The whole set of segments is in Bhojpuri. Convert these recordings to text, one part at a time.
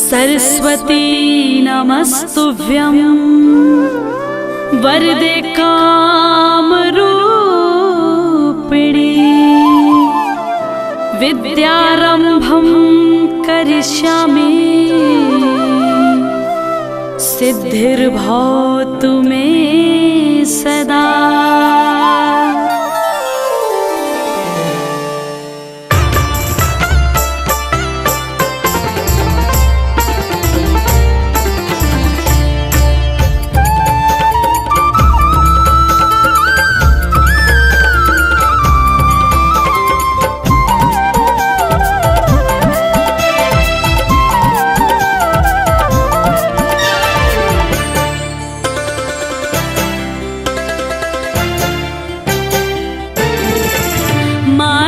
सरस्वती नमस्तुभ्यं वरदे कामरूपिणी विद्यारंभं करिष्यामि सिद्धिर्भवतु मे सदा।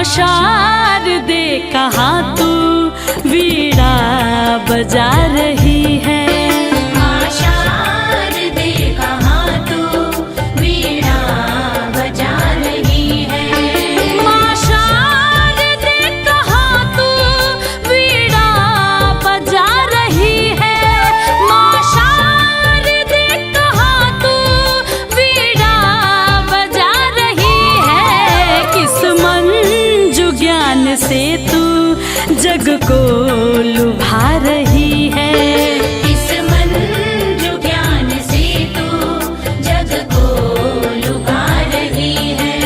शारदे कहाँ तू वीणा बजा रही है। माँ शारदे कहाँ तू वीणा बजा रही है। माँ शारदे कहाँ तू वीणा बजा रही है। माँ शारदे कहाँ तू वीणा बजा रही है। किस मन ज्ञान से तू जग को लुभा रही है। इस मन जो ज्ञान से तू जग को लुभा रही है।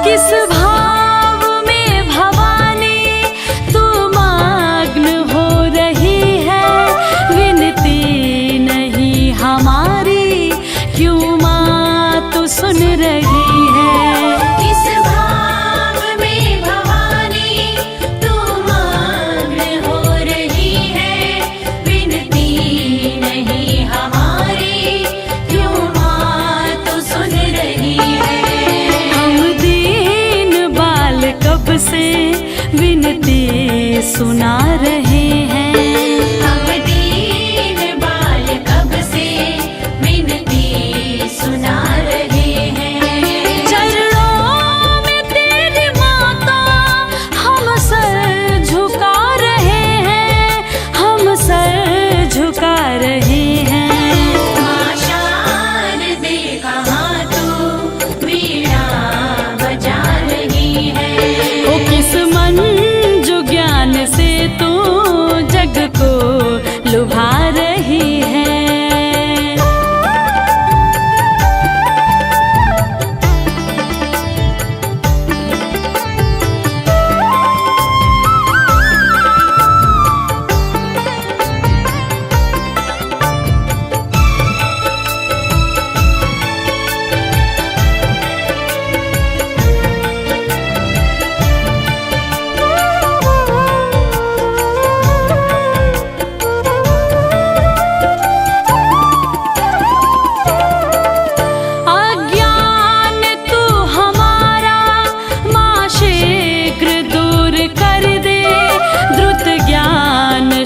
किस भाव में भवानी तू मग्न हो रही है। विनती नहीं हमारी क्यों माँ तू सुन रही है। किस भाव में भवानी तू मग्न हो रही है। विनती नहीं हमारी क्यों माँ तू सुन रही है। कब से विनती सुना रहे हैं। हम दीन बाल कब से विनती सुना रहे हैं। चरणों में तेरी माता हम सर झुका रहे हैं। हम सर झुका रहे हैं। माँ शारदे कहाँ तू वीणा बजा रही है। ओ किस मन जो ज्ञान से तू जग को लुभा रही है।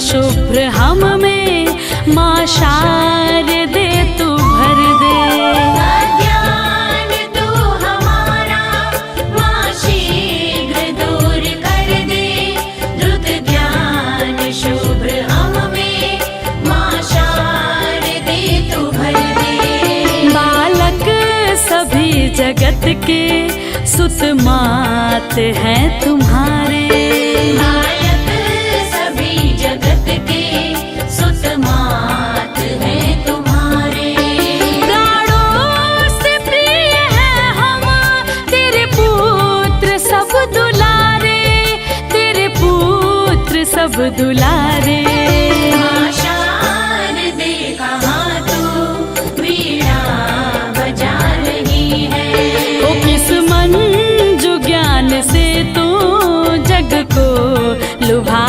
शुभ्र हम में माँ शारदे तू भर दे। अज्ञान तू हमारा माँ शीघ्र दूर कर दे। द्रुत ज्ञान शुभ्र हम में माँ शारदे तू भर दे। बालक सभी जगत के सुत मात हैं तुम्हारे। जगत के सुत मात है तुम्हारे। प्राणों से प्रिय है हम तेरे पुत्र सब दुलारे। तेरे पुत्र सब दुलारे। माँ शारदे कहाँ तू वीणा बजा रही है। ओ किस मन जो ज्ञान से तू जग को लुभा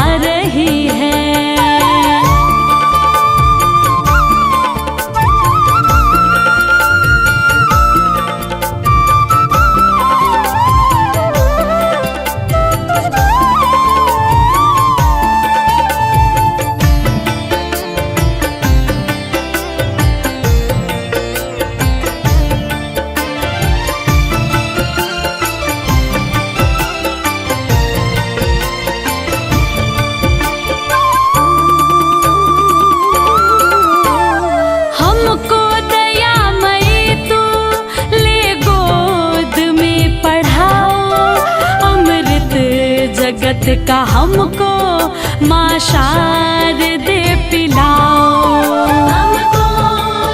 अमृत का हमको माँ शारदे पिलाओ। हमको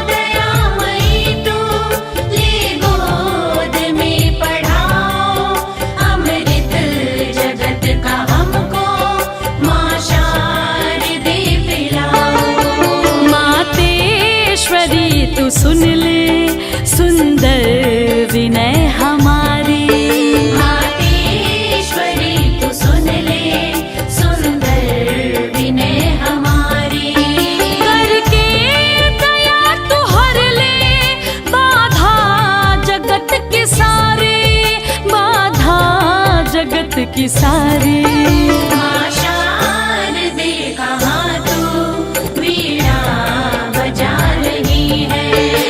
दयामयी तू ले गोद में पढ़ाओ। अमृत जगत का हमको माँ शारदे पिलाओ। मातेश्वरी तू सुन ले सुंदर विनय हमारी। मातेश्वरी तू सुन ले सुंदर विनय हमारी। करके दया तू हर ले बाधा जगत की सारी, बाधा जगत की सारी। माँ शारदे कहाँ तू वीणा बजा रही है।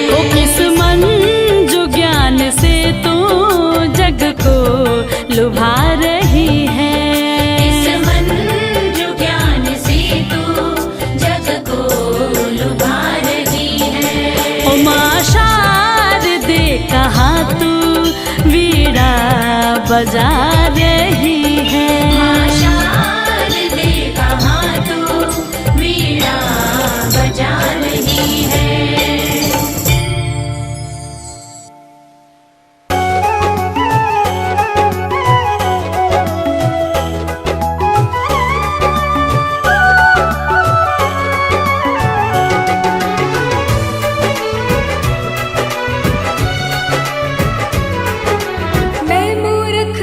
ओ किस मंजू ज्ञान से तू जग को लुभा रही है। इस मंजू ज्ञान से तू जग को लुभा रही है। ओ माँ शारदे कहाँ तू वीणा बजा रही है। माँ शारदे कहाँ तू वीणा बजा रही है। मैं मूर्ख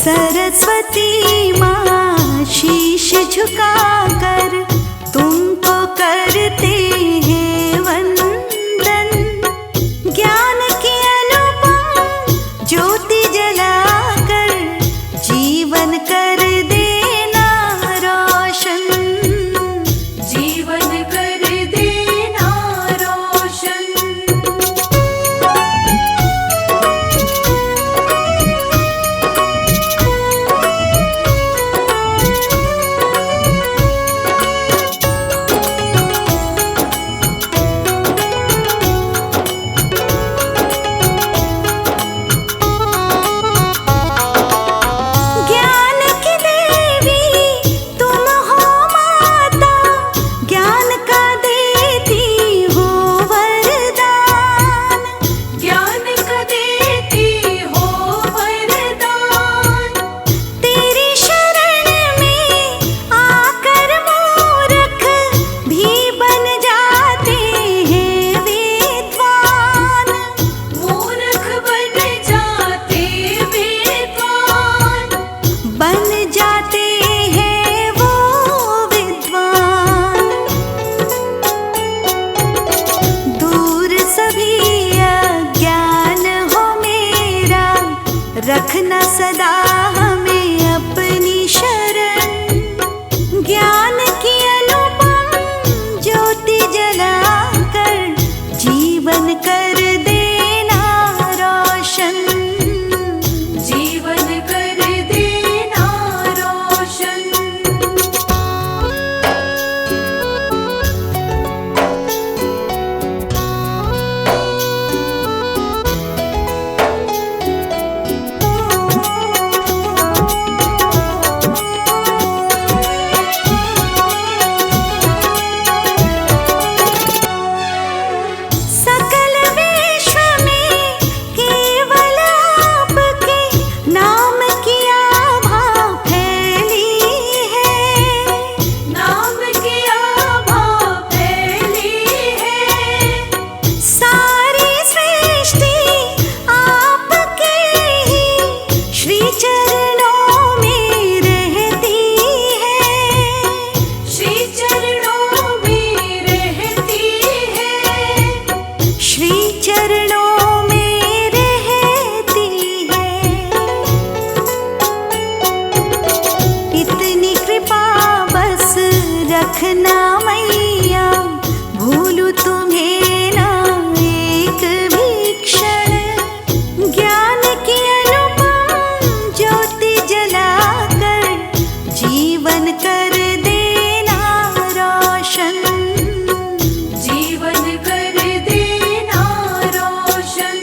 सरस्वती माँ शीश झुकाकर तुमको करते हैं वंदन। ज्ञान की अनुपम ज्योति जलाकर जीवन कर देना रोशन। जीवन कर देना रोशन। ज्ञान की देवी तुम हो माता, ज्ञान का देती हो वरदान। ज्ञान का देती हो वरदान। तेरी शरण में आकर मूर्ख भी बन जाते हैं विद्वान। मूर्ख बन जाते विद्वान। बन जाते हैं वो विद्वान। दूर सभी अज्ञान हो मेरा, रखना सदा हमें अपनी शरण। ज्ञान की अनुपम ज्योति जलाकर जीवन कर देना रोशन। जीवन कर देना रोशन। सकल विश्व में केवल आपके नाम की आभा फैली है। नाम की आभा फैली है। सारी सृष्टि आपके ही श्री चरणों में रहती है। श्री चरणों में रहती है। श्री चरणों में रहती है। इतनी कृपा बस रखना मैया, भूलू तुम्हें ना एक भी क्षण। ज्ञान की अनुपम ज्योति जलाकर जीवन कर देना रोशन। जीवन कर देना रोशन।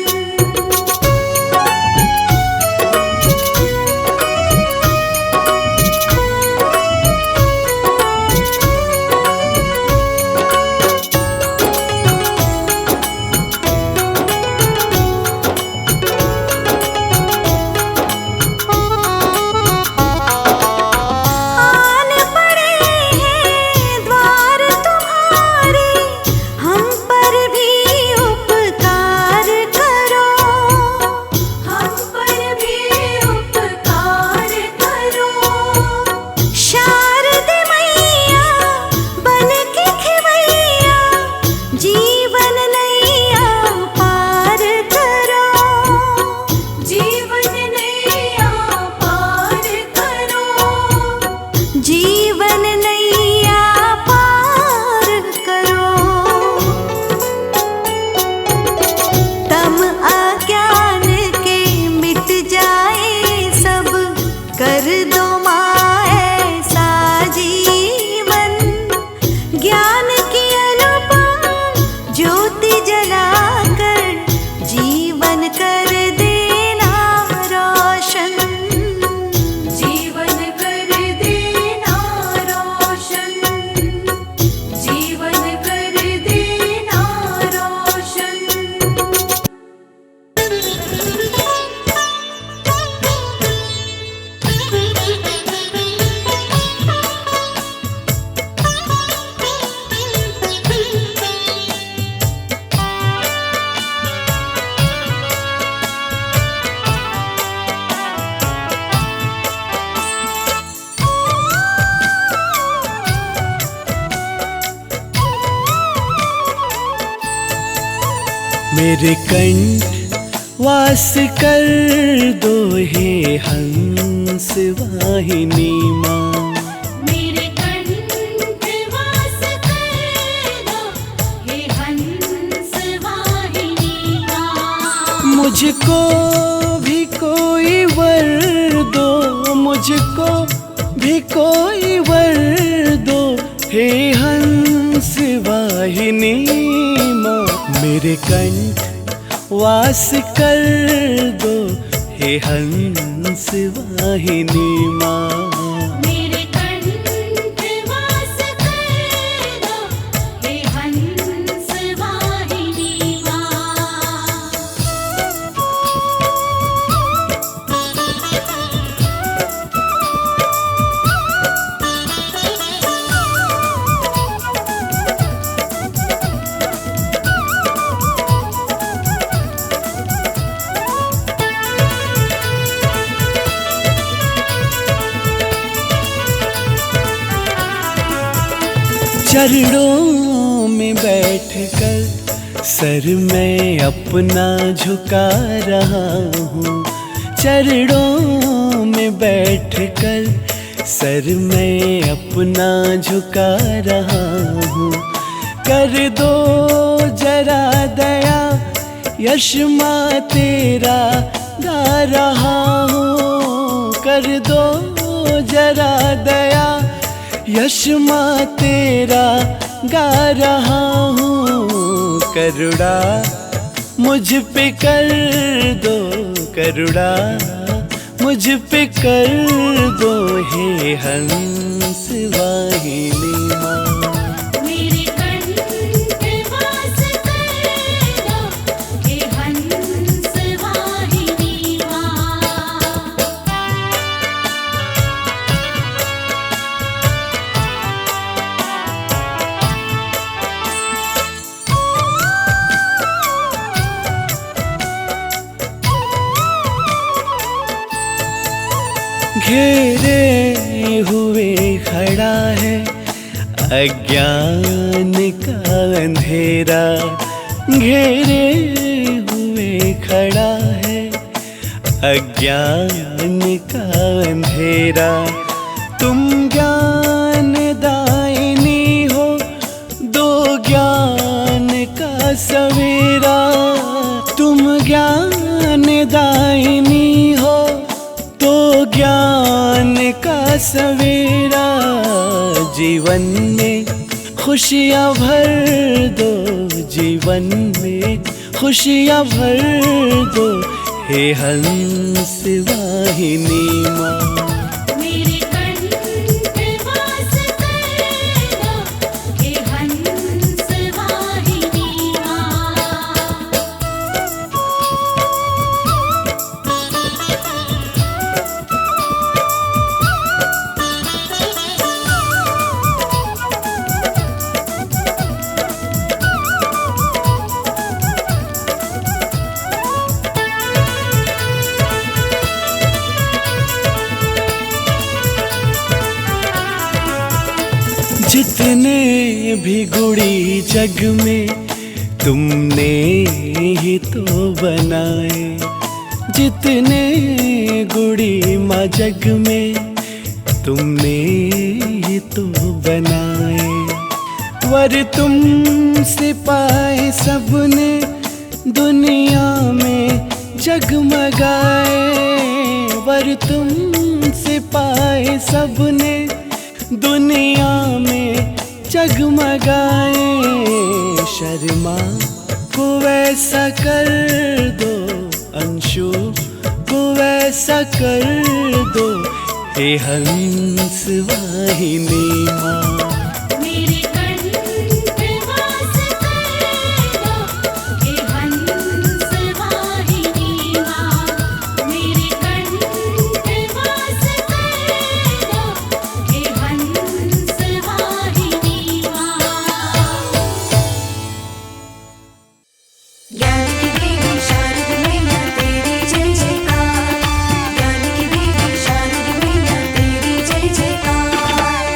मेरे कंठ वास कर दो हे हंस वाहिनी माँ। मेरे कंठ वास कर दो हे हंस वाहिनी माँ। मुझको भी कोई वर दो, मुझको भी कोई वर दो हे हंस वाहिनी माँ। मेरे कंठ वास कर दो हे हंस वाहिनी माँ। मेरे कंठ वास कर दो हे हंस वाहिनी माँ। चरणों में बैठकर सर मैं अपना झुका रहा हूँ। चरणों में बैठकर सर मैं अपना झुका रहा हूँ। कर दो जरा दया यश माँ तेरा गा रहा हूँ। कर दो जरा दया यश माँ तेरा गा रहा हूँ। करुणा मुझ पे कर दो, करुणा मुझ पे कर दो हे हंस वाहिनी माँ। मेरे कंठ वास कर दो हे हंस वाहिनी माँ। घेरे हुए खड़ा है अज्ञान का अंधेरा। घेरे हुए खड़ा है अज्ञान का अंधेरा। तुम ज्ञान दायिनी हो दो ज्ञान का सवेरा। तुम ज्ञान दायिनी हो तो ज्ञान का सवेरा। जीवन में खुशियाँ भर दो, जीवन में खुशियाँ भर दो हे हंस वाहिनी माँ। मेरे कंठ वास कर दो हे हंस वाहिनी माँ। जितने भी गुड़ी जग में तुमने ही तो बनाए। जितने गुड़ी माँ जग में तुमने ही तो बनाए। वर तुमसे पाए सबने दुनिया में जगमगाए। वर तुमसे पाए सबने दुनिया में जगमगाए। शर्मा को वैसा कर दो, अंशु को वैसा कर दो हे हंस वाहिनी माँ। मेरे कंठ वास कर दो हे हंस वाहिनी माँ। मेरे कंठ वास कर दो हे हंस वाहिनी माँ। ज्ञान की देवी शारद मैया तेरी जय जयकार। ज्ञान की देवी शारद मैया तेरी जय जयकार।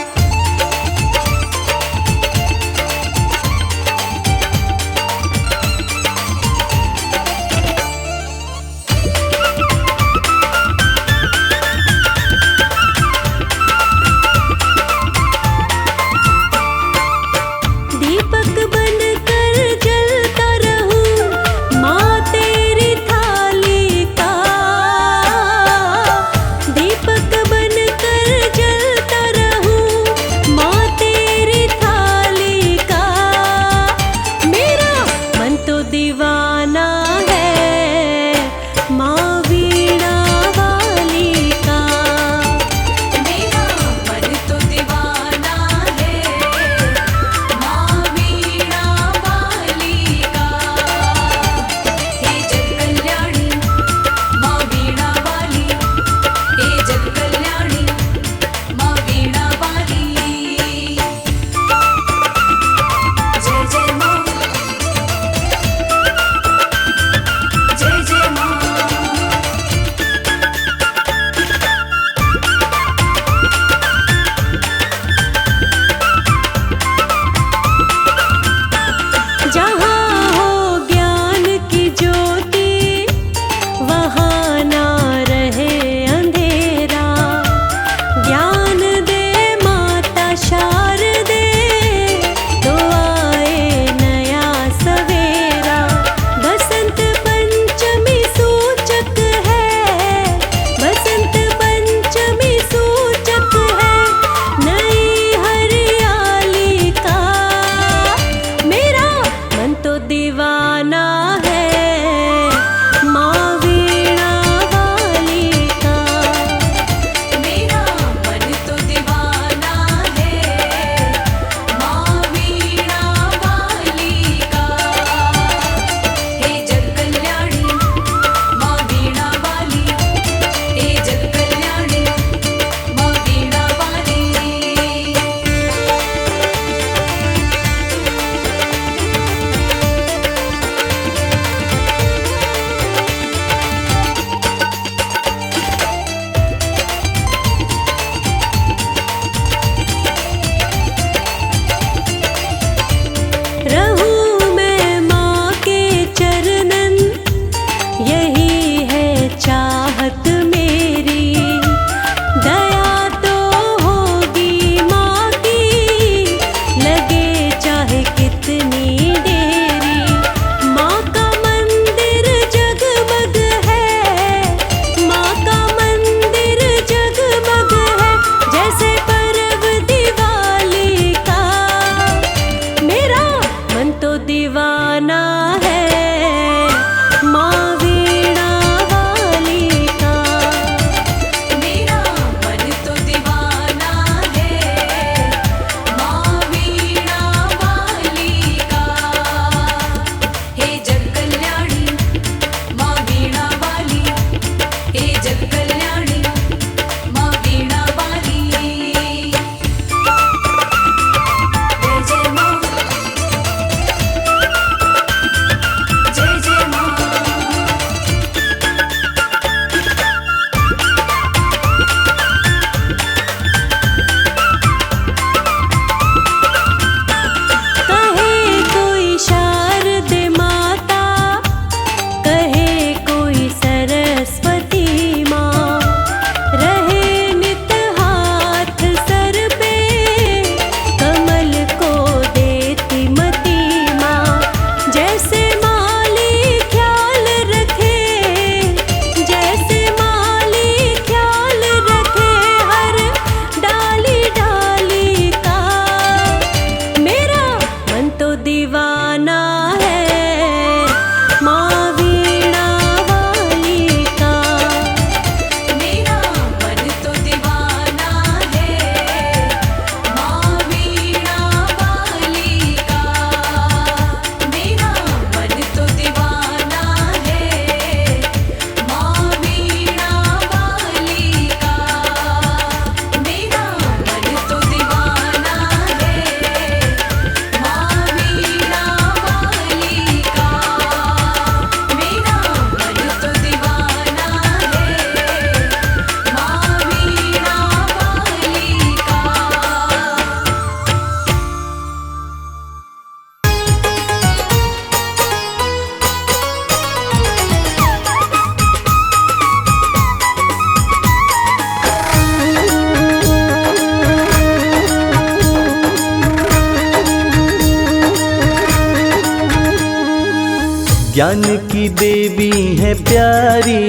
ज्ञान की देवी है प्यारी,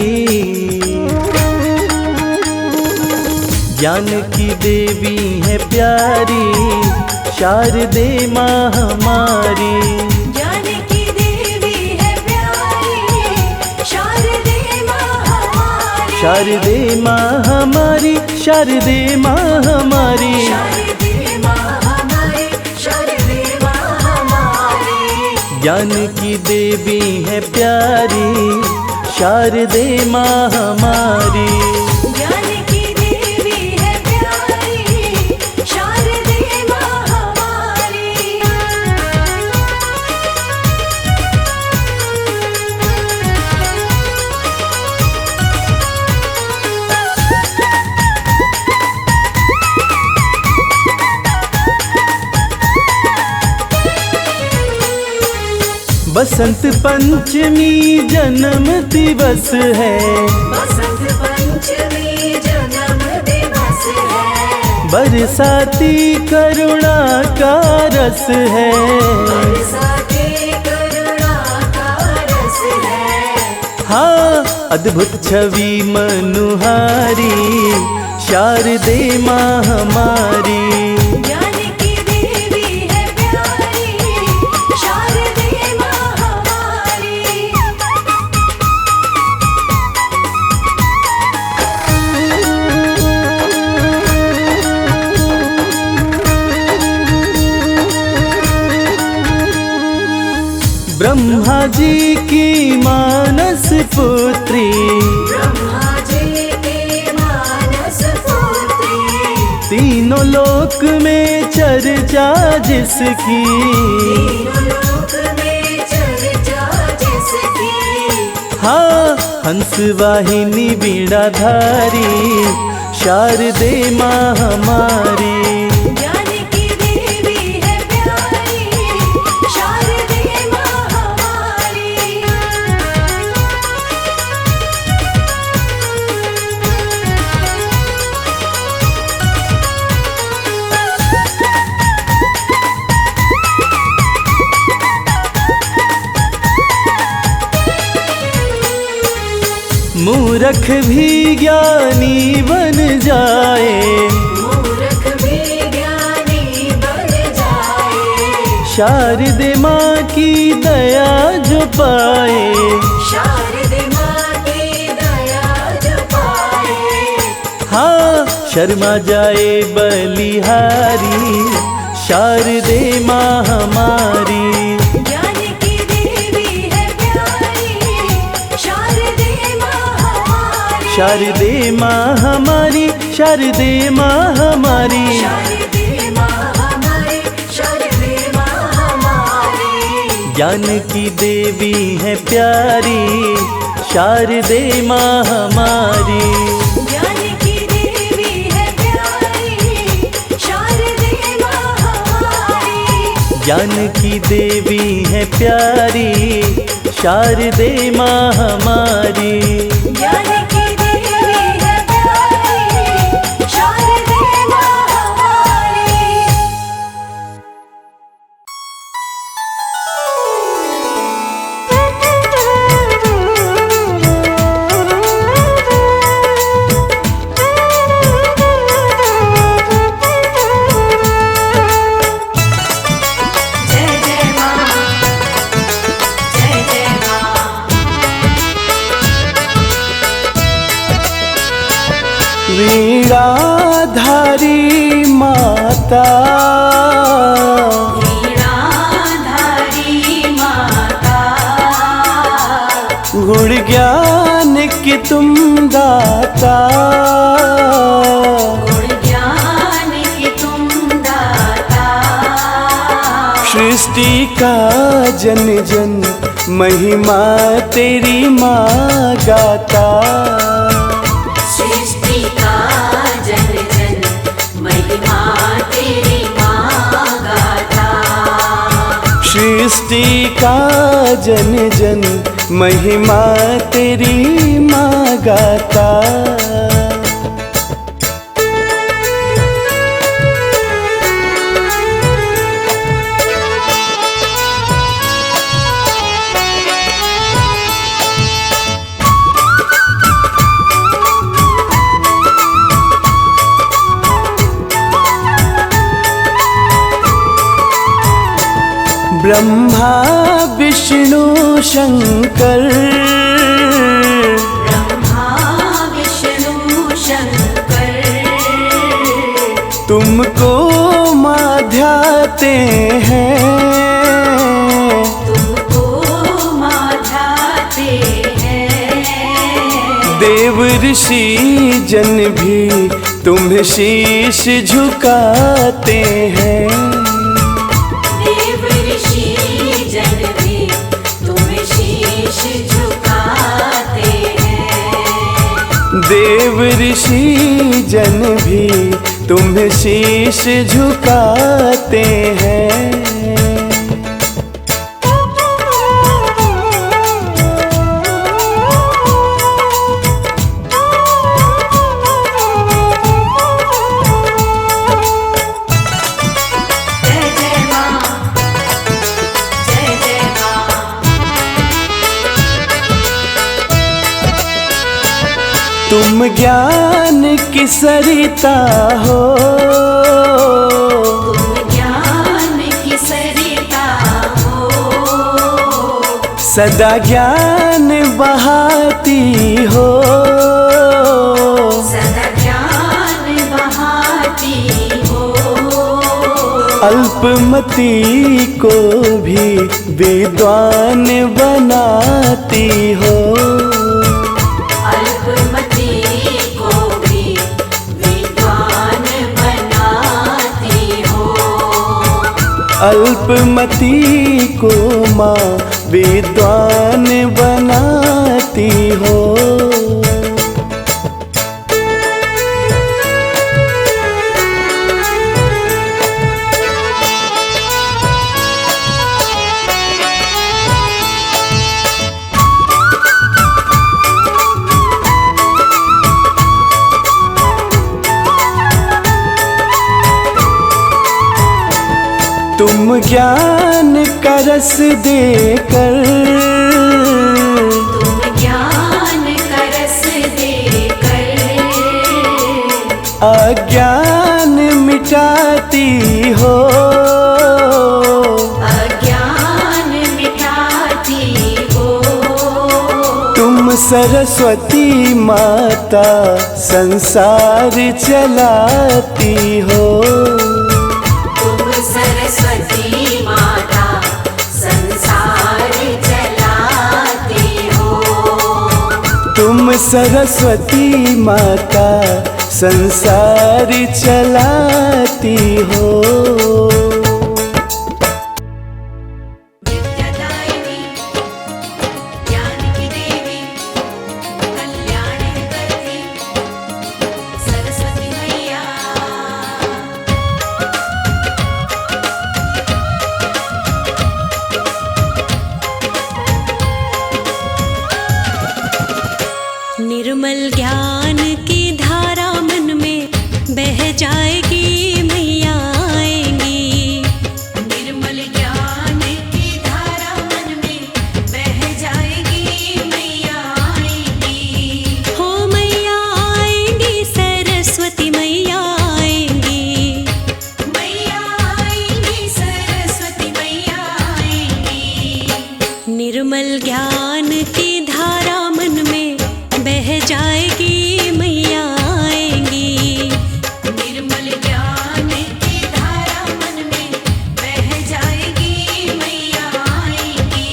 ज्ञान की देवी है प्यारी, शारदे माँ हमारी। ज्ञान की देवी है प्यारी, शारदे माँ हमारी। शारदे माँ हमारी, शारदे माँ हमारी। शारदे माँ हमारी, शारदे माँ हमारी। ज्ञान की देवी है प्यारी, शारदे माँ हमारी। ज्ञान की देवी है प्यारी, शारदे माँ हमारी। बसंत पंचमी जन्म दिवस है, बसंत पंचमी जन्म दिवस है। बरसाती करुणा का रस है। बरसाती करुणा का रस है। हाँ, अद्भुत छवि मनुहारी, शारदे माँ हमारी। ज्ञान की देवी है प्यारी, शारदे माँ हमारी। ब्रह्मा जी की मानस पुत्री, ब्रह्मा जी की मानस पुत्री। तीनों लोक में चर्चा जिसकी। तीनों लोक में चर्चा जिसकी। हाँ, हंस वाहिनी बीड़ाधारी, शारदे माँ हमारी। ज्ञान की देवी है प्यारी, शारदे माँ हमारी। मूर्ख भी ज्ञानी बन जाए, मूर्ख भी ज्ञानी बन जाए। शारदे माँ की दया जो पाए। शारदे माँ की दया जो पाए। हाँ, शर्मा जाए बलिहारी, शारदे माँ हमारी। ज्ञान की देवी है प्यारी, शारदे माँ हमारी। शारदे माँ हमारी, शारदे माँ हमारी। शारदे माँ हमारी, शारदे माँ हमारी। ज्ञान की देवी है प्यारी, शारदे माँ हमारी। ज्ञान की देवी है प्यारी, शारदे माँ हमारी। ज्ञान की देवी है प्यारी, शारदे माँ हमारी। ज्ञान की देवी है प्यारी, शारदे माँ हमारी। जय जय माँ, जय जय माँ। वीणाधारी माता, वीणाधारी माता। गुण ज्ञान की तुम दाता। गुण ज्ञान की तुम दाता। सृष्टि का जन जन महिमा तेरी माँ गाता। सृष्टि का जन जन महिमा तेरी माँ गाता। सृष्टि का जन जन महिमा तेरी माँ गाता। ब्रह्मा विष्णु शंकर, ब्रह्मा विष्णु शंकर, तुमको माध्याते हैं, तुमको माध्याते हैं। देव ऋषि जन भी तुम्हें शीश झुकाते हैं। देव ऋषि जन भी तुम्हें शीश झुकाते हैं। देव ऋषि जन भी तुम्हें शीश झुकाते हैं। जय जय माँ, जय जय माँ। तुम ज्ञान की सरिता हो, तुम ज्ञान की सरिता हो, सदा ज्ञान बहाती हो। सदा ज्ञान बहाती हो। अल्पमति को भी विद्वान बनाती हो। अल्पमति को भी विद्वान बनाती हो। अल्पमति को माँ विद्वान बनाती हो। तुम ज्ञान का रस देकर, तुम ज्ञान का रस देकर, अज्ञान मिटाती हो। अज्ञान मिटाती हो। तुम सरस्वती माता संसार चलाती हो। तुम सरस्वती माता संसार चलाती हो। तुम सरस्वती माता संसार चलाती हो। विद्यादायिनी, ज्ञान की देवी, कल्याण करती सरस्वती मैया। निर्मल ज्ञान की धारा मन में बह जाएगी, मैया आएंगी। निर्मल ज्ञान की धारा मन में बह जाएगी, मैया आएंगी। हो मैया आएंगी, सरस्वती मैया आएंगी। मैया आएंगी, सरस्वती मैया आएंगी। निर्मल ज्ञान की धारा मन में बह जाएगी, मैया आएंगी। निर्मल ज्ञान की धारा मन में बह जाएगी, मैया आएंगी।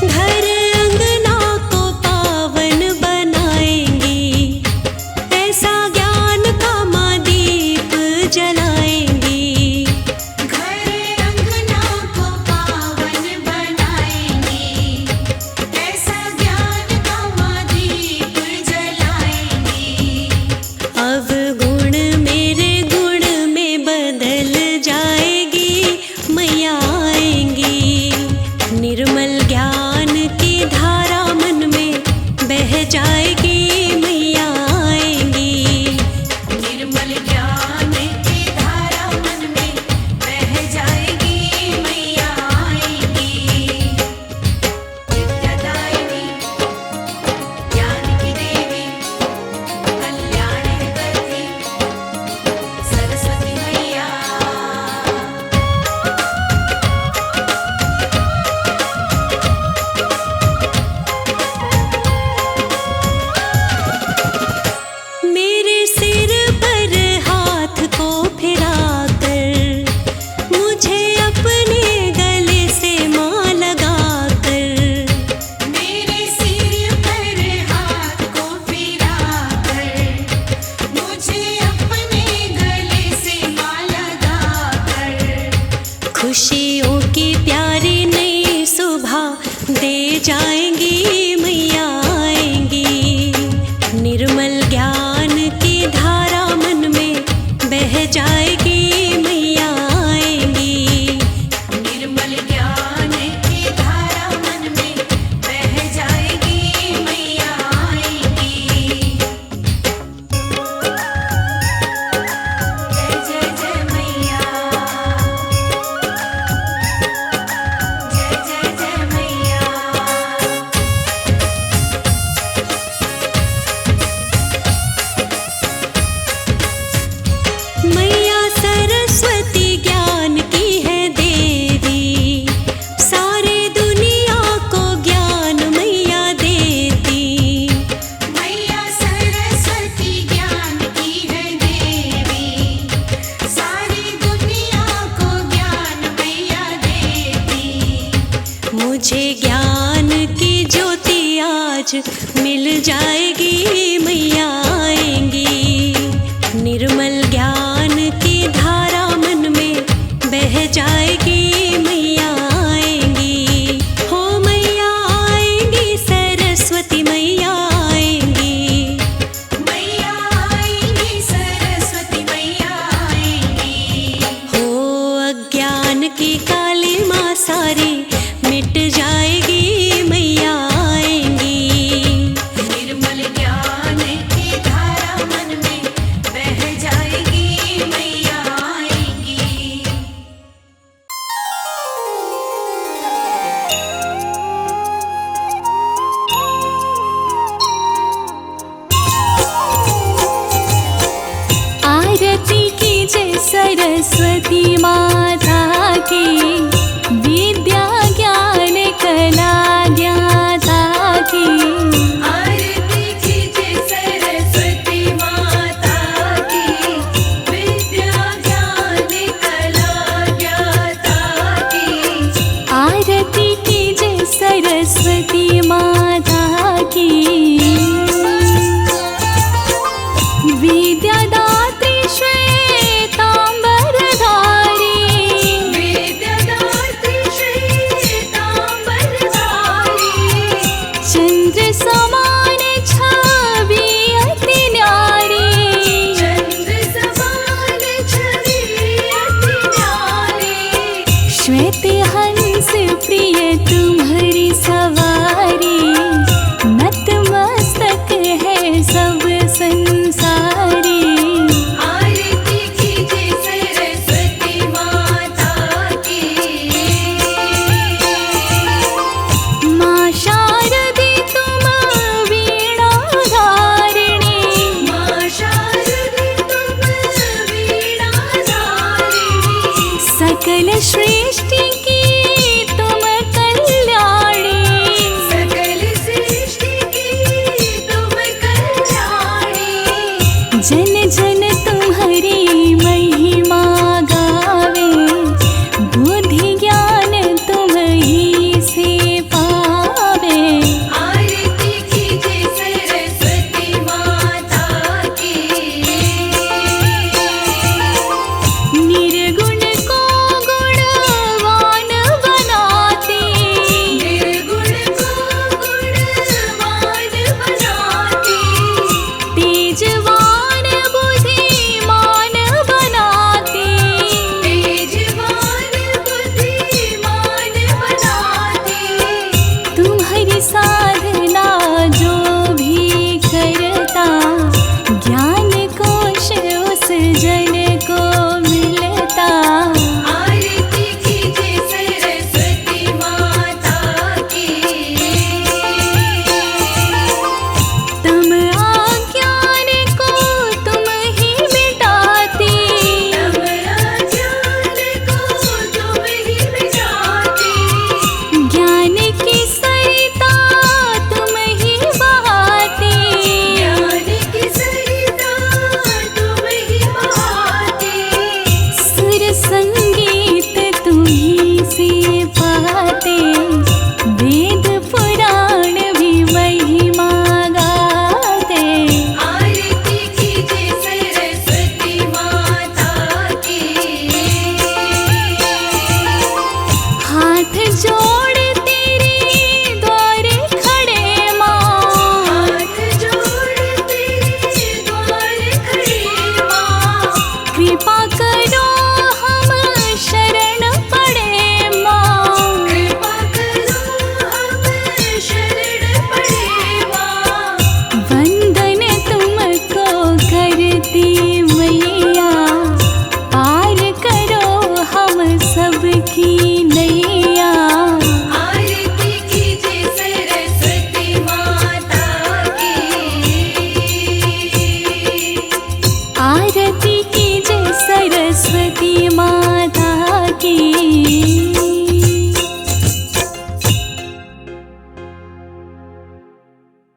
घर अंगना को पावन बनाएंगी, ऐसा ज्ञान का माँ दीप जलाएंगी। घर अंगना को पावन बनाएंगी, ऐसा ज्ञान का माँ दीप जलाएंगी। अवगुण मेरे गुण में बदल जाएगी, मैया आएंगी। निर्मल ज्ञान की धारा मन में बह जाएगी, मैया आएंगी। निर्मल ज्ञान की धारा मन सरस्वती माता की, विद्या ज्ञान कला ज्ञाता की। आरती कीजिए सरस्वती माता की, विद्या ज्ञान कला ज्ञाता की। आरती कीजिए सरस्वती माता की, विद्यादात्री श्वेतांबरधारी, विद्यादात्री श्वेतांबरधारी। चंद्र समान छवि अति न्यारी, चंद्र समान छवि अति न्यारी। श्वेत हंस प्रिय तुम्हारी सवारी, नतमस्तक है सब संसारी। आरती कीजिए सरस्वती माता की। माँ शारदे तुम वीणाधारिणी, माँ शारदे तुम वीणाधारिणी। सकल सृष्टि की तुम कल्याणी, सकल सृष्टि की तुम कल्याणी। जन जन तुम्हारी महिमा गावे, बुद्धि ज्ञान तुम ही से पावे। आरती कीजिए सरस्वती माता की। निर्गुण को गुणवान बनाती, निर्गुण को गुणवान बनाती। तेजवान बुद्धिमान बनाती, तेजवान बुद्धिमान बनाती। तुम्हारी साधना जो भी करता, ज्ञान कोश उस जन को मिलता। आरती कीजिए सरस्वती माता की। तुम अज्ञान को तुम ही मिटाती, तब अज्ञान को तुम ही मिटाती। ज्ञान की सरिता तुम ही बहाती। ज्ञान की सरिता तुम ही बहाती। सुर संगीत तुम्ही से पाते, वेद पुराण भी महिमा गाते। आरती कीजिए सरस्वती माता की। हाथ जोड़ तेरे द्वारे खड़े माँ, हाथ जोड़ तेरे द्वार खड़े माँ। कृपा करो हम शरण पड़े माँ। कृपा करो हम शरण पड़े माँ। वंदन तुमको करती मैया, पार करो हम सबकी नैया। आरती कीजिए सरस्वती माता की। आरती